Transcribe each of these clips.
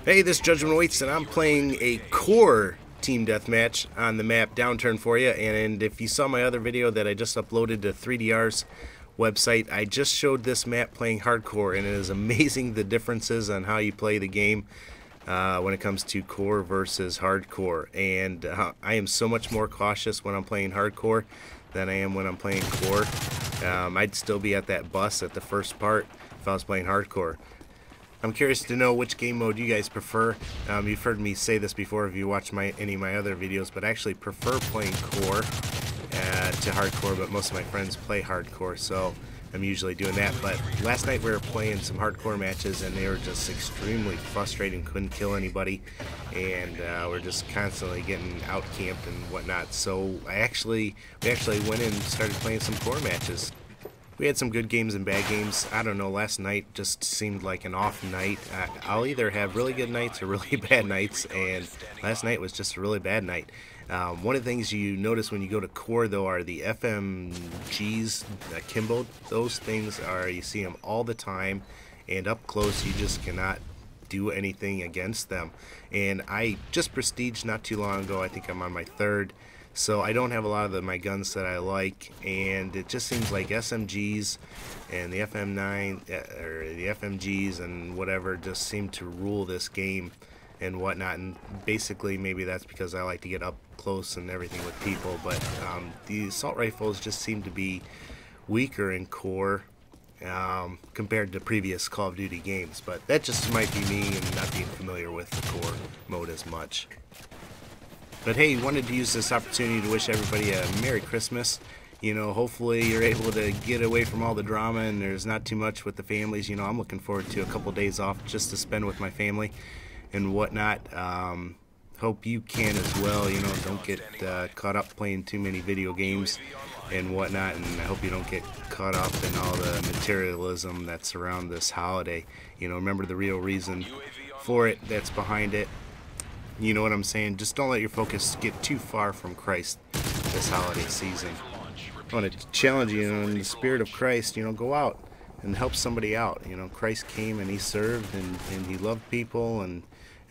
Hey, this Judgment Awaits, and I'm playing a core team deathmatch on the map Downturn for you. And if you saw my other video that I just uploaded to 3DR's website, I just showed this map playing hardcore, and it is amazing the differences on how you play the game when it comes to core versus hardcore. And I am so much more cautious when I'm playing hardcore than I am when I'm playing core. I'd still be at that bus at the first part if I was playing hardcore. I'm curious to know which game mode you guys prefer. You've heard me say this before if you watch any of my other videos, but I actually prefer playing core to hardcore, but most of my friends play hardcore, so I'm usually doing that. But last night we were playing some hardcore matches, and they were just extremely frustrating, couldn't kill anybody, and we're just constantly getting out-camped and whatnot. So we actually went and started playing some core matches. We had some good games and bad games. I don't know, last night just seemed like an off night. I'll either have really good nights or really bad nights, and last night was just a really bad night. One of the things you notice when you go to core, though, are the FMGs, Kimbo. Those things are, you see them all the time, and up close you just cannot do anything against them. And I just prestiged not too long ago. I think I'm on my third. So I don't have a lot of my guns that I like, and it just seems like SMGs and the FM9 or the FMGs and whatever just seem to rule this game and whatnot. And basically maybe that's because I like to get up close and everything with people, but the assault rifles just seem to be weaker in core compared to previous Call of Duty games. But that just might be me and not being familiar with the core mode as much. But hey, wanted to use this opportunity to wish everybody a Merry Christmas. You know, hopefully you're able to get away from all the drama and there's not too much with the families. You know, I'm looking forward to a couple days off just to spend with my family and whatnot. Hope you can as well. You know, don't get caught up playing too many video games and whatnot, and I hope you don't get caught up in all the materialism that's around this holiday. You know, remember the real reason for it that's behind it. You know what I'm saying? Just don't let your focus get too far from Christ this holiday season. I want to challenge you, in the spirit of Christ, you know, go out and help somebody out. You know, Christ came and he served and he loved people and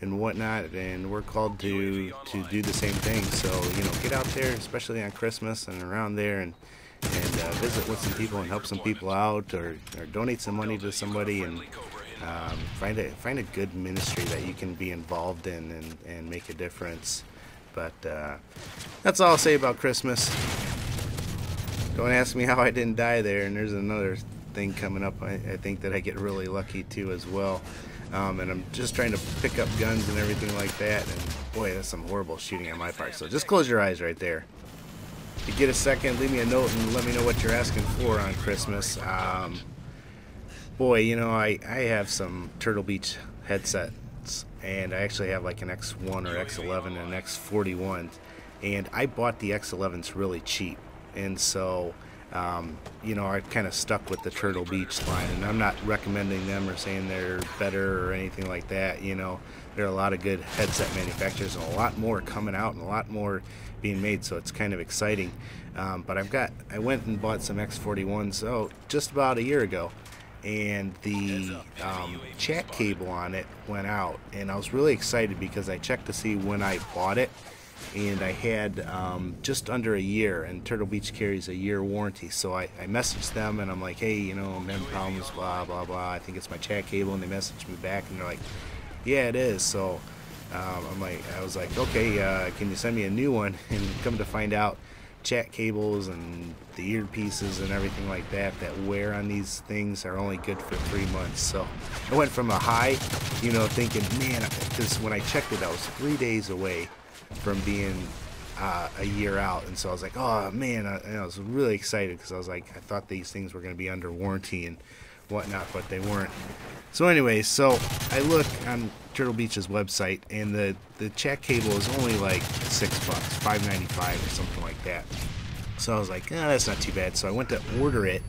whatnot, and we're called to do the same thing. So, you know, get out there, especially on Christmas and around there, and visit with some people and help some people out, or donate some money to somebody, and find a good ministry that you can be involved in and make a difference. But that's all I'll say about Christmas. Don't ask me how I didn't die there, and there's another thing coming up I think that I get really lucky too as well. And I'm just trying to pick up guns and everything like that, and boy, that's some horrible shooting on my part. So just close your eyes right there. If you get a second, leave me a note and let me know what you're asking for on Christmas. Boy, you know, I have some Turtle Beach headsets, and I actually have like an X1 or X11 and an X41, and I bought the X11s really cheap, and so you know, I kind of stuck with the Turtle Beach line, and I'm not recommending them or saying they're better or anything like that. You know, there are a lot of good headset manufacturers and a lot more coming out and a lot more being made, so it's kind of exciting. But I went and bought some X41s just about a year ago, and the chat cable on it went out, and I was really excited because I checked to see when I bought it, and I had just under a year, and Turtle Beach carries a year warranty. So I messaged them and I'm like, hey, you know, I'm having problems, blah blah blah, I think it's my chat cable, and they messaged me back and they're like, yeah, it is. So I was like, okay, can you send me a new one? And come to find out, chat cables and the earpieces and everything like that wear on these things are only good for 3 months. So I went from a high, you know, thinking, man, because when I checked it, I was 3 days away from being a year out, and so I was like, oh man, I was really excited because I was like, I thought these things were going to be under warranty and whatnot, but they weren't. So anyway, so I look on Turtle Beach's website, and the chat cable is only like $6, $5.95 or something like that. So I was like, that's not too bad. So I went to order it,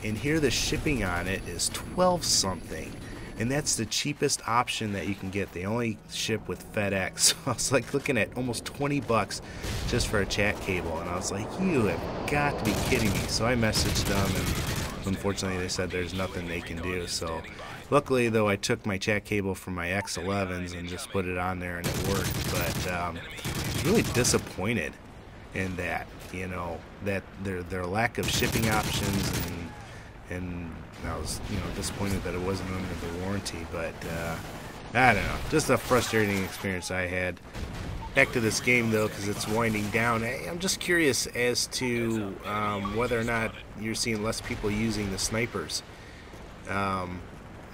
and here the shipping on it is 12 something, and that's the cheapest option that you can get. They only ship with FedEx. So I was like looking at almost 20 bucks just for a chat cable, and I was like, you have got to be kidding me. So I messaged them and unfortunately they said there's nothing they can do. So luckily though, I took my chat cable from my X11s and just put it on there and it worked. But really disappointed in that, you know, that their lack of shipping options, and I was, you know, disappointed that it wasn't under the warranty. But I don't know, just a frustrating experience I had. Back to this game though, because it's winding down. I'm just curious as to whether or not you're seeing less people using the snipers.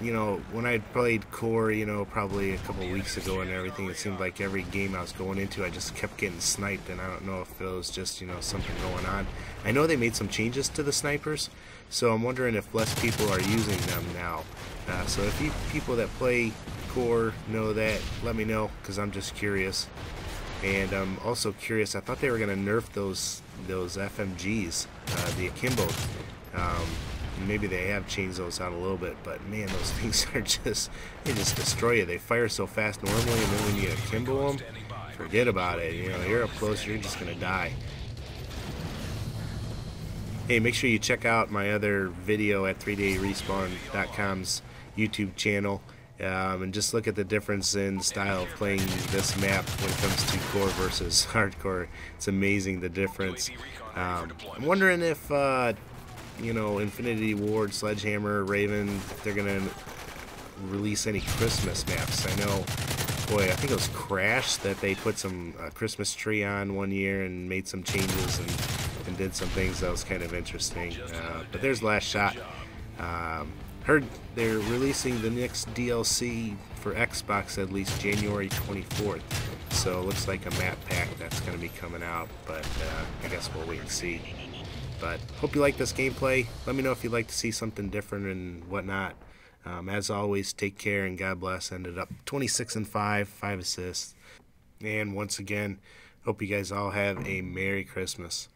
You know, when I played Core, you know, probably a couple weeks ago and everything, it seemed like every game I was going into, I just kept getting sniped, and I don't know if it was just, you know, something going on. I know they made some changes to the snipers, so I'm wondering if less people are using them now. So if you people that play Core know that, let me know, because I'm just curious. And I'm also curious, I thought they were going to nerf those FMGs, the Akimbo. Maybe they have changed those out a little bit, but man, those things are just, they just destroy you. They fire so fast normally, and then when you akimbo them, forget about it. You know, you're up close, you're just going to die. Hey, make sure you check out my other video at 3dayrespawn.com's YouTube channel. And just look at the difference in style of playing this map when it comes to core versus hardcore. It's amazing the difference. I'm wondering if you know, Infinity Ward, Sledgehammer, Raven, if they're gonna release any Christmas maps. I know, boy, I think it was Crash that they put some Christmas tree on one year and made some changes and did some things that was kind of interesting. But there's Last Shot. Heard they're releasing the next DLC for Xbox at least January 24th. So it looks like a map pack that's going to be coming out, but I guess we'll wait and see. But hope you like this gameplay. Let me know if you'd like to see something different and whatnot. As always, take care and God bless. Ended up 26-5, 5 assists. And once again, hope you guys all have a Merry Christmas.